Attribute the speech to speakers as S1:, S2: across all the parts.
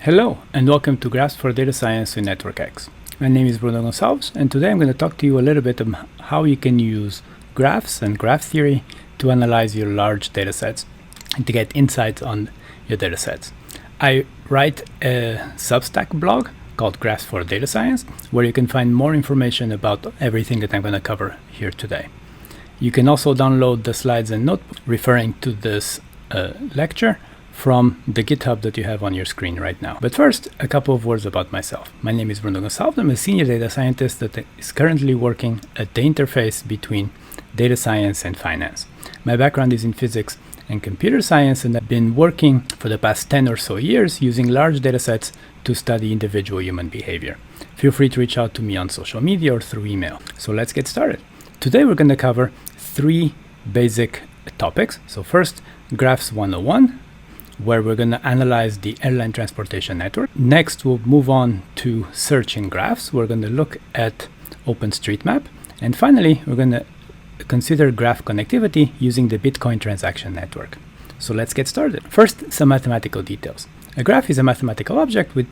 S1: Hello, and welcome to Graphs for Data Science with NetworkX. My name is Bruno Gonçalves, and today I'm going to talk to you a little bit about how you can use graphs and graph theory to analyze your large datasets and to get insights on your datasets. I write a Substack blog called Graphs for Data Science, where you can find more information about everything that I'm going to cover here today. You can also download the slides and notebook referring to this lecture from the GitHub that you have on your screen right now. But first, a couple of words about myself. My name is Bruno Gonçalves. I'm a senior data scientist that is currently working at the interface between data science and finance. My background is in physics and computer science, and I've been working for the past 10 or so years using large datasets to study individual human behavior. Feel free to reach out to me on social media or through email. So let's get started. Today we're going to cover three basic topics. So first, Graphs 101, where we're going to analyze the airline transportation network. Next, we'll move on to searching graphs. We're going to look at Openstreetmap. And finally, we're going to consider graph connectivity using the Bitcoin transaction network. So let's get started. First, some mathematical details. A graph is a mathematical object which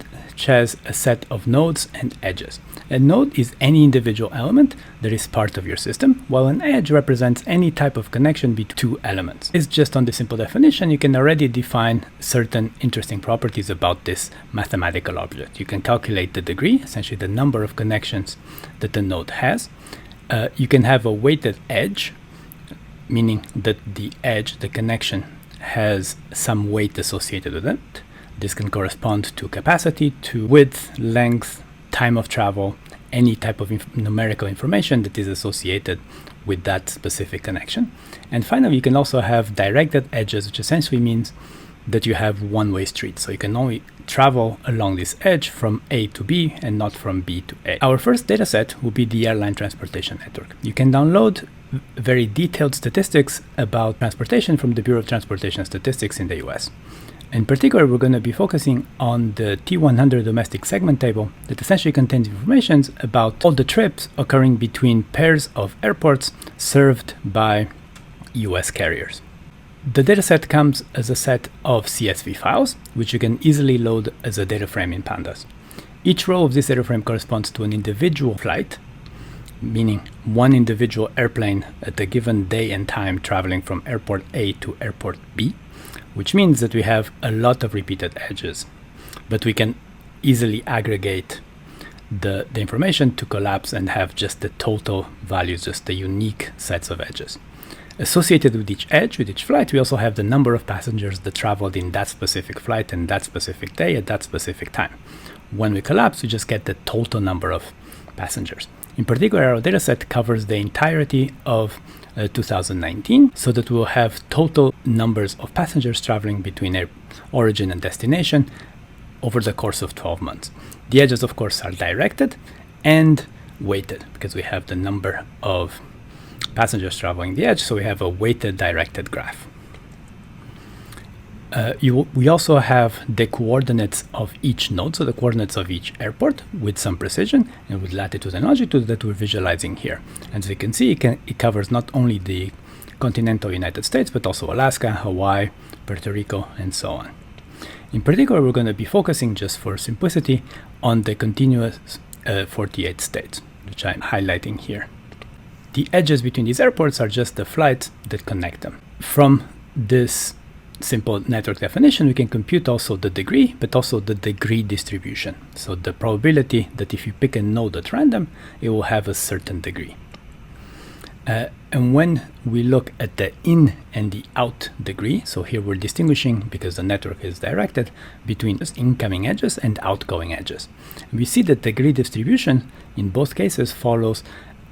S1: has a set of nodes and edges. A node is any individual element that is part of your system, while an edge represents any type of connection between two elements. It's just on the simple definition, you can already define certain interesting properties about this mathematical object. You can calculate the degree, essentially the number of connections that the node has. You can have a weighted edge, meaning that the edge, the connection, has some weight associated with it. This can correspond to capacity, to width, length, time of travel, any type of numerical information that is associated with that specific connection. And finally, you can also have directed edges, which essentially means that you have one-way streets. So you can only travel along this edge from A to B and not from B to A. Our first dataset will be the airline transportation network. You can download very detailed statistics about transportation from the Bureau of Transportation Statistics in the US. In particular, we're going to be focusing on the T100 domestic segment table that essentially contains information about all the trips occurring between pairs of airports served by US carriers. The dataset comes as a set of CSV files, which you can easily load as a data frame in Pandas. Each row of this data frame corresponds to an individual flight, meaning one individual airplane at a given day and time traveling from airport A to airport B, which means that we have a lot of repeated edges, but we can easily aggregate the information to collapse and have just the total values, just the unique sets of edges. Associated with each edge, with each flight, we also have the number of passengers that traveled in that specific flight and that specific day at that specific time. When we collapse, we just get the total number of passengers. In particular, our dataset covers the entirety of 2019, so that we'll have total numbers of passengers traveling between origin and destination over the course of 12 months. The edges, of course, are directed and weighted because we have the number of passengers traveling the edge, so we have a weighted directed graph. We also have the coordinates of each node, so the coordinates of each airport with some precision and with latitude and longitude that we're visualizing here. And as you can see, it covers not only the continental United States, but also Alaska, Hawaii, Puerto Rico, and so on. In particular, we're going to be focusing, just for simplicity, on the continuous 48 states, which I'm highlighting here. The edges between these airports are just the flights that connect them. From this simple network definition, we can compute also the degree, but also the degree distribution. So the probability that if you pick a node at random, it will have a certain degree. And when we look at the in and the out degree, so here we're distinguishing, because the network is directed, between incoming edges and outgoing edges. We see that degree distribution in both cases follows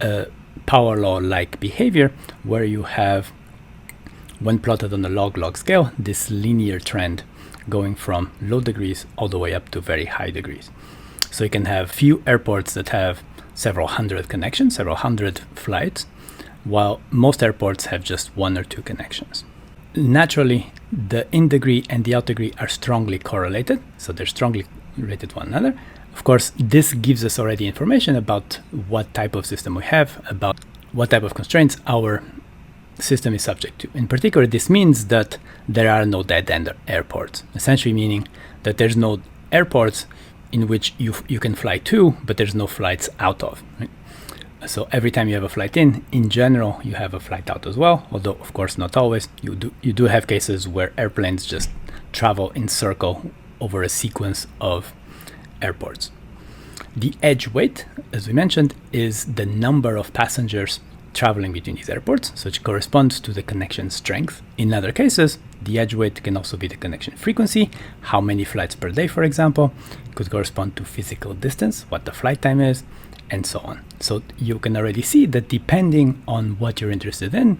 S1: a power law-like behavior, where you have, when plotted on a log-log scale, this linear trend going from low degrees all the way up to very high degrees. So you can have few airports that have several hundred connections, several hundred flights, while most airports have just one or two connections. Naturally, the in degree and the out degree are strongly correlated, so they're strongly related to one another. Of course, this gives us already information about what type of system we have, about what type of constraints our system is subject to. In particular, this means that there are no dead-end airports, essentially meaning that there's no airports in which you can fly to, but there's no flights out of, right? So every time you have a flight in general, you have a flight out as well, although of course not always. You do have cases where airplanes just travel in circle over a sequence of airports. The edge weight, as we mentioned, is the number of passengers traveling between these airports, so it corresponds to the connection strength. In other cases, the edge weight can also be the connection frequency, how many flights per day, for example. It could correspond to physical distance, what the flight time is, and so on. So you can already see that depending on what you're interested in,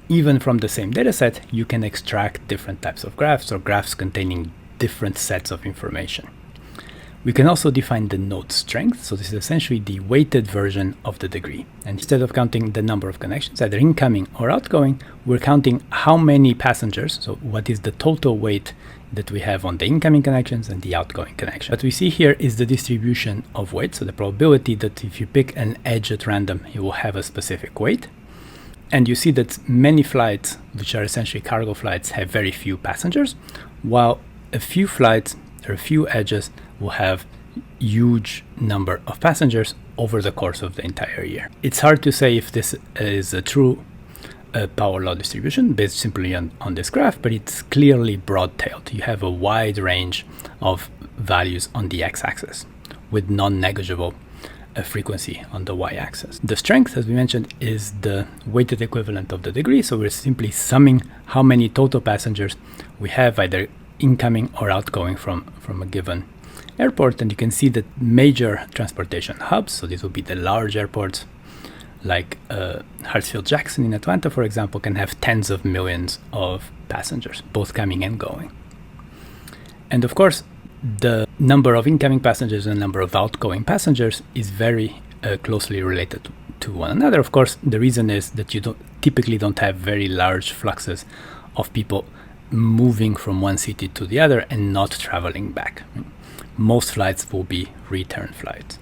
S1: even from the same dataset, you can extract different types of graphs or graphs containing different sets of information. We can also define the node strength. So this is essentially the weighted version of the degree. And instead of counting the number of connections, either incoming or outgoing, we're counting how many passengers, so what is the total weight that we have on the incoming connections and the outgoing connection. What we see here is the distribution of weight, so the probability that if you pick an edge at random, you will have a specific weight. And you see that many flights, which are essentially cargo flights, have very few passengers, while a few flights or a few edges will have huge number of passengers over the course of the entire year. It's hard to say if this is a true power law distribution based simply on this graph, but it's clearly broad-tailed. You have a wide range of values on the x-axis with non-negligible frequency on the y-axis. The strength, as we mentioned, is the weighted equivalent of the degree, so we're simply summing how many total passengers we have either incoming or outgoing from a given airport. And you can see that major transportation hubs, so these will be the large airports like Hartsfield-Jackson in Atlanta, for example, can have tens of millions of passengers, both coming and going. And of course, the number of incoming passengers and the number of outgoing passengers is very closely related to one another. Of course, the reason is that you typically don't have very large fluxes of people moving from one city to the other and not traveling back. Most flights will be return flights.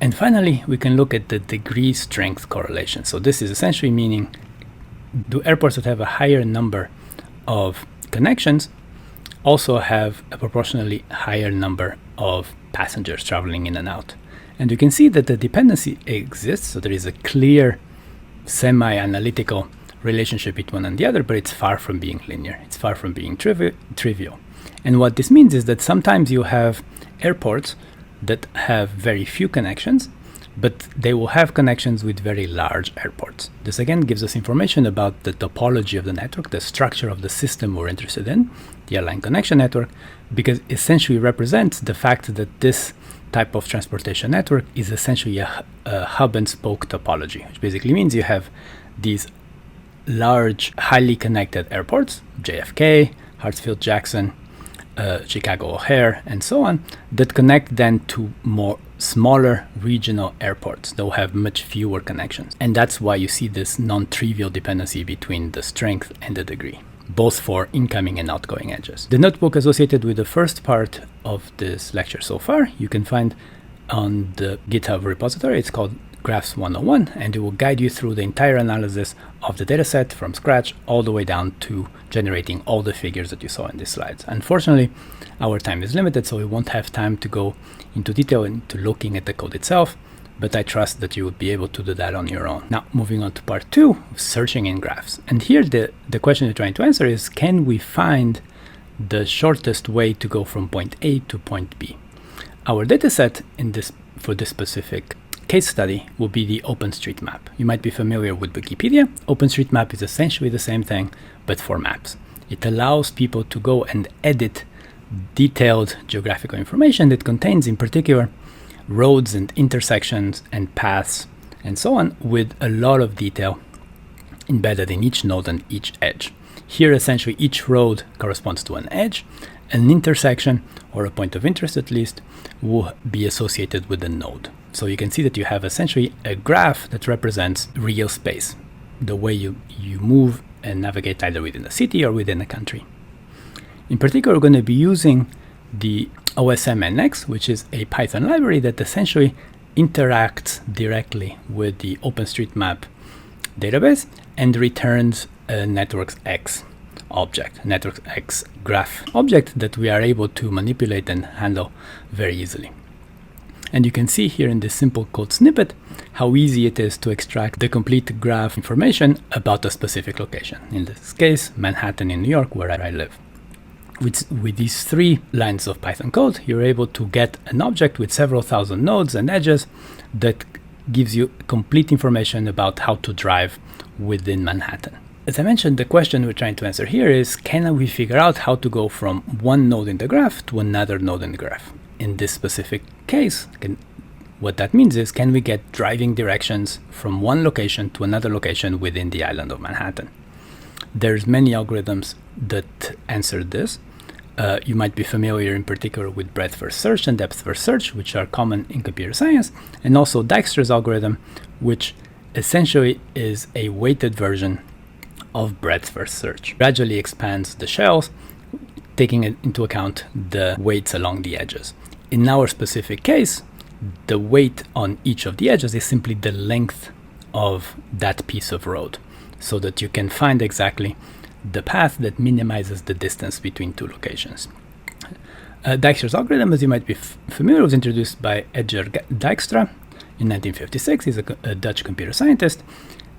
S1: And finally, we can look at the degree strength correlation. So this is essentially meaning, do airports that have a higher number of connections also have a proportionally higher number of passengers traveling in and out? And you can see that the dependency exists, so there is a clear semi-analytical relationship between one and the other, but it's far from being linear. It's far from being trivial. And what this means is that sometimes you have airports that have very few connections, but they will have connections with very large airports. This again gives us information about the topology of the network, the structure of the system we're interested in, the airline connection network, because essentially represents the fact that this type of transportation network is essentially a hub and spoke topology, which basically means you have these large, highly connected airports, JFK, Hartsfield-Jackson, Chicago O'Hare, and so on, that connect then to more smaller regional airports that will have much fewer connections. And that's why you see this non-trivial dependency between the strength and the degree, both for incoming and outgoing edges. The notebook associated with the first part of this lecture so far, you can find on the GitHub repository. It's called Graphs 101, and it will guide you through the entire analysis of the dataset from scratch all the way down to generating all the figures that you saw in these slides. Unfortunately, our time is limited, so we won't have time to go into detail into looking at the code itself, but I trust that you would be able to do that on your own. Now, moving on to part 2, searching in graphs. And here the question you're trying to answer is, can we find the shortest way to go from point A to point B? Our dataset for this specific case study will be the Openstreetmap. You might be familiar with Wikipedia. Openstreetmap is essentially the same thing, but for maps. It allows people to go and edit detailed geographical information that contains, in particular, roads and intersections and paths and so on, with a lot of detail embedded in each node and each edge. Here, essentially, each road corresponds to an edge. An intersection, or a point of interest at least, will be associated with a node. So you can see that you have essentially a graph that represents real space, the way you move and navigate either within a city or within a country. In particular, we're going to be using the OSM-NX, which is a Python library that essentially interacts directly with the OpenStreetMap database and returns a NetworkX object, NetworkX graph object that we are able to manipulate and handle very easily. And you can see here in this simple code snippet how easy it is to extract the complete graph information about a specific location. In this case, Manhattan in New York, where I live. With these 3 lines of Python code, you're able to get an object with several thousand nodes and edges that gives you complete information about how to drive within Manhattan. As I mentioned, the question we're trying to answer here is, can we figure out how to go from one node in the graph to another node in the graph? In this specific case, what that means is, can we get driving directions from one location to another location within the island of Manhattan? There's many algorithms that answer this. You might be familiar in particular with breadth first search and depth first search, which are common in computer science, and also Dijkstra's algorithm, which essentially is a weighted version of breadth first search. Gradually expands the shells, taking into account the weights along the edges. In our specific case, the weight on each of the edges is simply the length of that piece of road, so that you can find exactly the path that minimizes the distance between 2 locations. Dijkstra's algorithm, as you might be familiar, was introduced by Dijkstra in 1956. He's a Dutch computer scientist,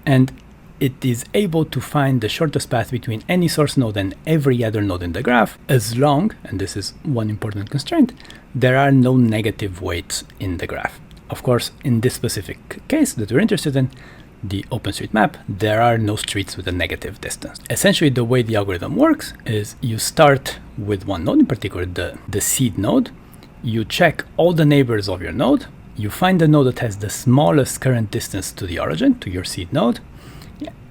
S1: and it is able to find the shortest path between any source node and every other node in the graph, as long, and this is one important constraint, there are no negative weights in the graph. Of course, in this specific case that we're interested in, the Openstreetmap, there are no streets with a negative distance. Essentially, the way the algorithm works is you start with one node, in particular the seed node. You check all the neighbors of your node. You find the node that has the smallest current distance to the origin, to your seed node,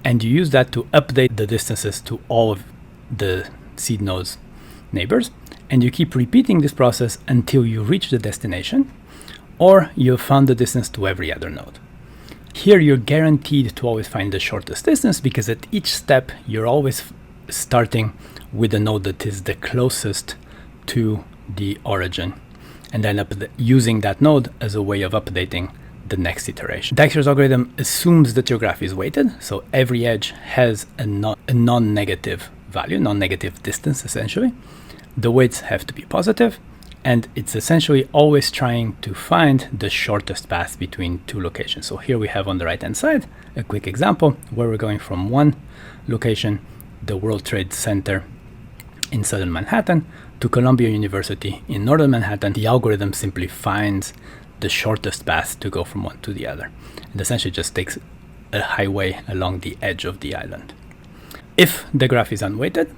S1: and you use that to update the distances to all of the seed node's neighbors. And you keep repeating this process until you reach the destination, or you've found the distance to every other node. Here you're guaranteed to always find the shortest distance, because at each step you're always starting with a node that is the closest to the origin, and then using that node as a way of updating the next iteration. Dijkstra's algorithm assumes that your graph is weighted, so every edge has a non-negative value, non-negative distance essentially. The weights have to be positive, and it's essentially always trying to find the shortest path between 2 locations. So here we have on the right hand side a quick example where we're going from one location, the World Trade Center in southern Manhattan, to Columbia University in northern Manhattan. The algorithm simply finds the shortest path to go from one to the other. It essentially just takes a highway along the edge of the island. If the graph is unweighted,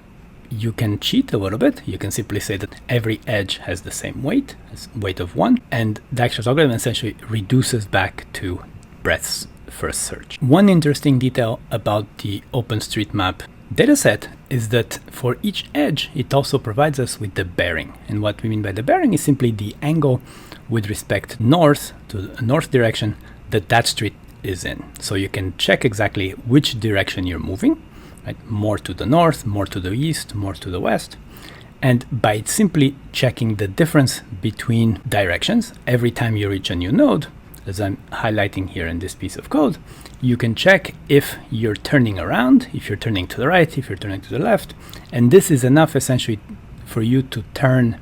S1: you can cheat a little bit. You can simply say that every edge has the same weight, as weight of 1, and Dijkstra's algorithm essentially reduces back to breadth first search. One interesting detail about the Openstreetmap dataset is that for each edge, it also provides us with the bearing. And what we mean by the bearing is simply the angle with respect north, to the north direction, that street is in. So you can check exactly which direction you're moving, right? More to the north, more to the east, more to the west. And by simply checking the difference between directions, every time you reach a new node, as I'm highlighting here in this piece of code, you can check if you're turning around, if you're turning to the right, if you're turning to the left. And this is enough essentially for you to turn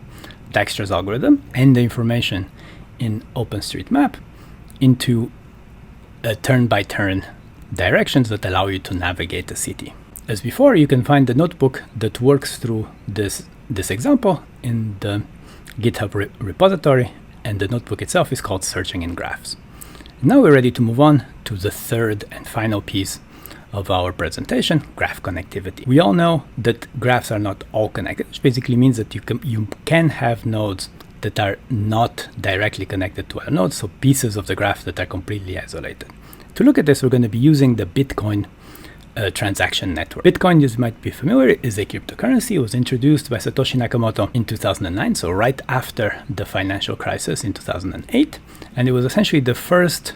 S1: Dijkstra's algorithm and the information in Openstreetmap into turn-by-turn directions that allow you to navigate the city. As before, you can find the notebook that works through this example in the GitHub repository, and the notebook itself is called Searching in Graphs. Now we're ready to move on to the third and final piece of our presentation, graph connectivity. We all know that graphs are not all connected, which basically means that you can have nodes that are not directly connected to other nodes, so pieces of the graph that are completely isolated. To look at this, we're going to be using the Bitcoin transaction network. Bitcoin, as you might be familiar, is a cryptocurrency. It was introduced by Satoshi Nakamoto in 2009, so right after the financial crisis in 2008, and it was essentially the first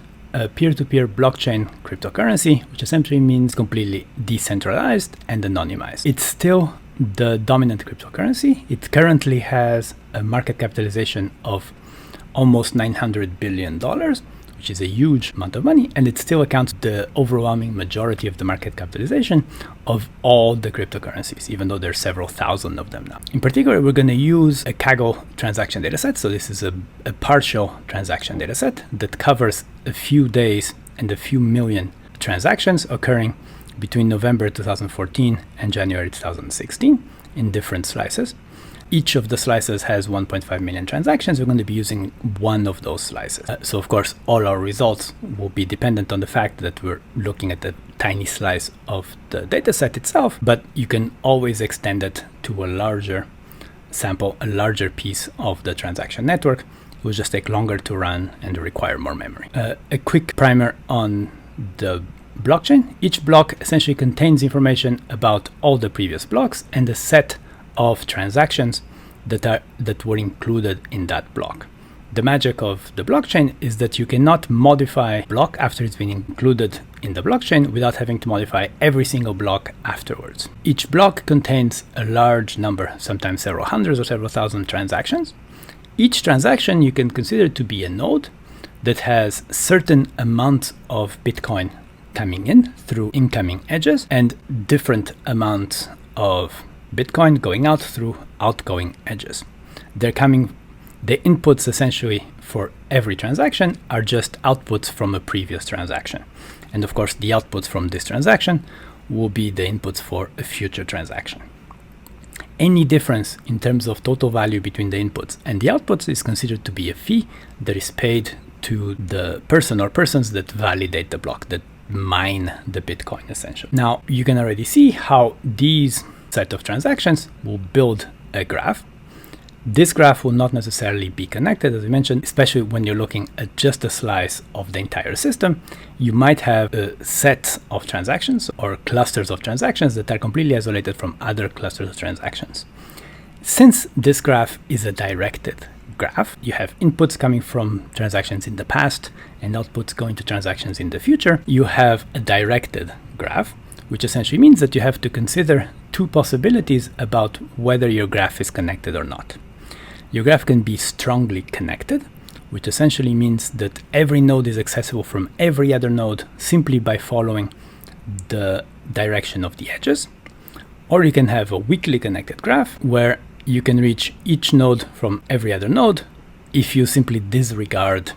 S1: peer-to-peer blockchain cryptocurrency, which essentially means completely decentralized and anonymized. It's still the dominant cryptocurrency. It currently has a market capitalization of almost $900 billion, which which is a huge amount of money, and it still accounts the overwhelming majority of the market capitalization of all the cryptocurrencies, even though there's several thousand of them now. In particular, we're going to use a Kaggle transaction dataset. So this is a partial transaction dataset that covers a few days and a few million transactions occurring between November 2014 and January 2016 in different slices. Each of the slices has 1.5 million transactions. We're going to be using one of those slices. So of course, all our results will be dependent on the fact that we're looking at a tiny slice of the dataset itself, but you can always extend it to a larger sample, a larger piece of the transaction network. It will just take longer to run and require more memory. A quick primer on the blockchain. Each block essentially contains information about all the previous blocks and a set of transactions that were included in that block. The magic of the blockchain is that you cannot modify a block after it's been included in the blockchain without having to modify every single block afterwards. Each block contains a large number, sometimes several hundreds or several thousand transactions. Each transaction you can consider to be a node that has certain amounts of Bitcoin coming in through incoming edges and different amounts of Bitcoin going out through outgoing edges. The inputs essentially for every transaction are just outputs from a previous transaction. And of course, the outputs from this transaction will be the inputs for a future transaction. Any difference in terms of total value between the inputs and the outputs is considered to be a fee that is paid to the person or persons that validate the block, that mine the Bitcoin essentially. Now, you can already see how these set of transactions will build a graph. This graph will not necessarily be connected, as I mentioned, especially when you're looking at just a slice of the entire system. You might have a set of transactions or clusters of transactions that are completely isolated from other clusters of transactions. Since this graph is a directed graph, you have inputs coming from transactions in the past and outputs going to transactions in the future. You have a directed graph, which essentially means that you have to consider two possibilities about whether your graph is connected or not. Your graph can be strongly connected, which essentially means that every node is accessible from every other node simply by following the direction of the edges. Or you can have a weakly connected graph where you can reach each node from every other node if you simply disregard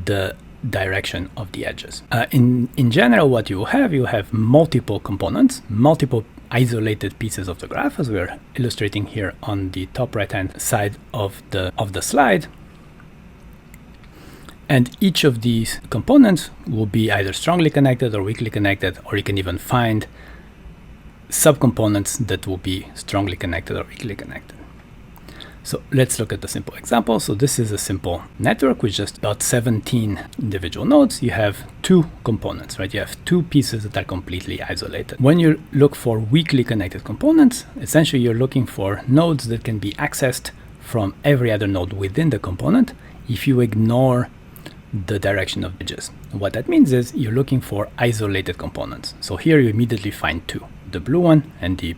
S1: the direction of the edges. In general, what you will have multiple components, multiple isolated pieces of the graph, as we're illustrating here on the top right hand side of the slide. And each of these components will be either strongly connected or weakly connected, or you can even find subcomponents that will be strongly connected or weakly connected. So let's look at a simple example. So this is a simple network with just about 17 individual nodes. You have two components, right? You have two pieces that are completely isolated. When you look for weakly connected components, essentially you're looking for nodes that can be accessed from every other node within the component if you ignore the direction of edges. What that means is you're looking for isolated components. So here you immediately find two, the blue one and the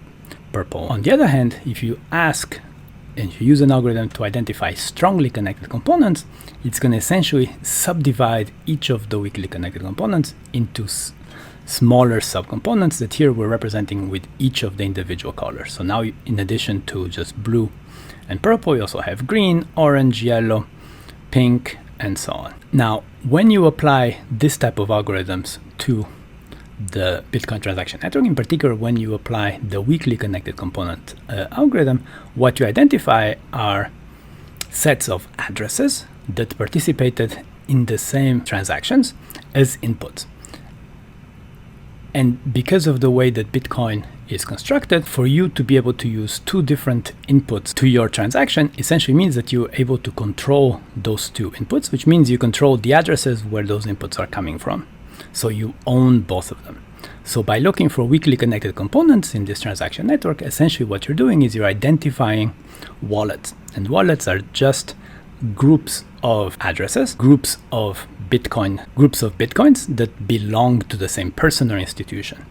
S1: purple. On the other hand, if you ask and you use an algorithm to identify strongly connected components, it's going to essentially subdivide each of the weakly connected components into smaller subcomponents that here we're representing with each of the individual colors. So now, in addition to just blue and purple, you also have green, orange, yellow, pink, and so on. Now, when you apply this type of algorithms to the Bitcoin transaction network, in particular when you apply the weakly connected component algorithm, what you identify are sets of addresses that participated in the same transactions as inputs. And because of the way that Bitcoin is constructed, for you to be able to use two different inputs to your transaction essentially means that you're able to control those two inputs, which means you control the addresses where those inputs are coming from. So you own both of them. So by looking for weakly connected components in this transaction network, essentially what you're doing is you're identifying wallets. And wallets are just groups of addresses, groups of bitcoins that belong to the same person or institution.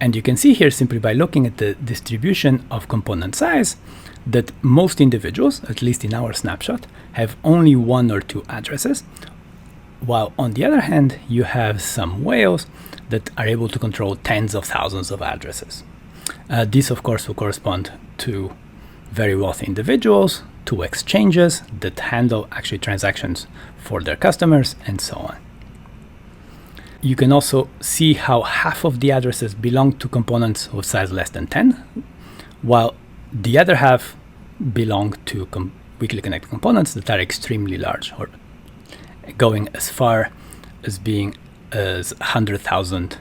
S1: And you can see here, simply by looking at the distribution of component size, that most individuals, at least in our snapshot, have only one or two addresses, While on the other hand, you have some whales that are able to control tens of thousands of addresses. These, of course, will correspond to very wealthy individuals, to exchanges that handle actually transactions for their customers, and so on. You can also see how half of the addresses belong to components of size less than 10, while the other half belong to weakly connected components that are extremely large, or going as far as being as 100,000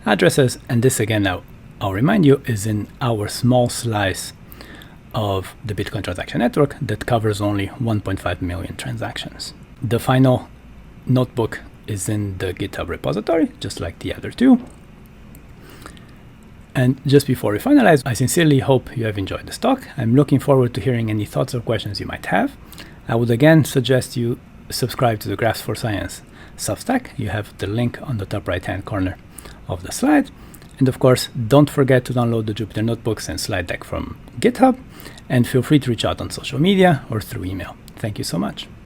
S1: addresses. And this, again, now I'll remind you, is in our small slice of the Bitcoin transaction network that covers only 1.5 million transactions. The final notebook is in the GitHub repository, just like the other two. And just before we finalize, I sincerely hope you have enjoyed this talk. I'm looking forward to hearing any thoughts or questions you might have. I would again suggest you subscribe to the Graphs for Science Substack. You have the link on the top right-hand corner of the slide. And of course, don't forget to download the Jupyter Notebooks and slide deck from GitHub. And feel free to reach out on social media or through email. Thank you so much.